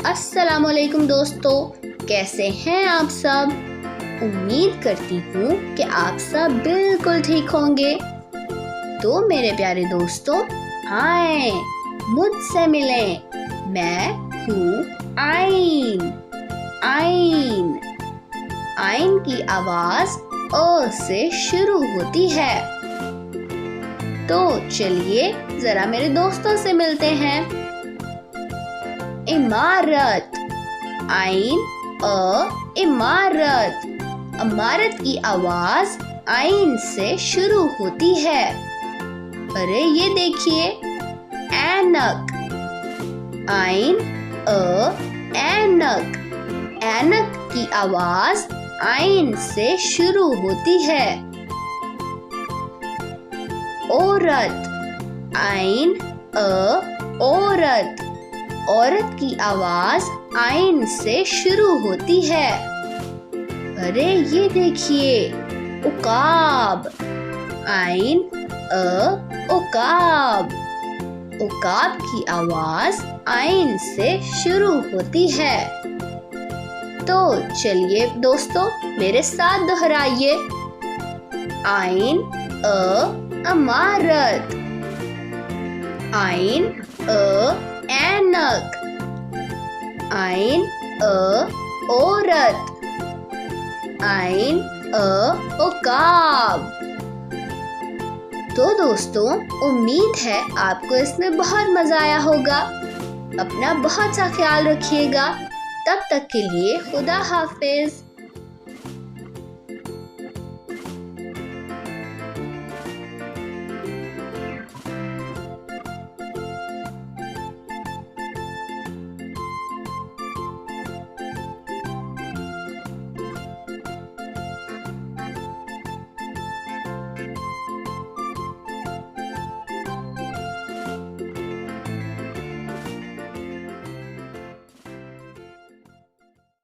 अस्सलामुअलैकुम दोस्तों, कैसे हैं आप सब। उम्मीद करती हूँ कि आप सब बिल्कुल ठीक होंगे। तो मेरे प्यारे दोस्तों, आए मुझसे मिलें। मैं हूँ आइन। आइन आइन की आवाज अ से शुरू होती है। तो चलिए जरा मेरे दोस्तों से मिलते हैं। इमारत। आइन अ इमारत। इमारत की आवाज आइन से शुरू होती है। अरे ये देखिए, ऐनक। आइन अ ऐनक। ऐनक की आवाज आइन से शुरू होती है। औरत। आइन अ औरत। औरत की आवाज आइन से शुरू होती है। अरे ये देखिए, उकाब। आइन अ उकाब। उकाब की आवाज आइन से शुरू होती है। तो चलिए दोस्तों, मेरे साथ दोहराइए। आइन अ इमारत। आइन अ ऐनक। आइन अ औरत। आइन अ उकाब। तो दोस्तों, उम्मीद है आपको इसमें बहुत मजा आया होगा। अपना बहुत सा ख्याल रखिएगा। तब तक के लिए खुदा हाफिज।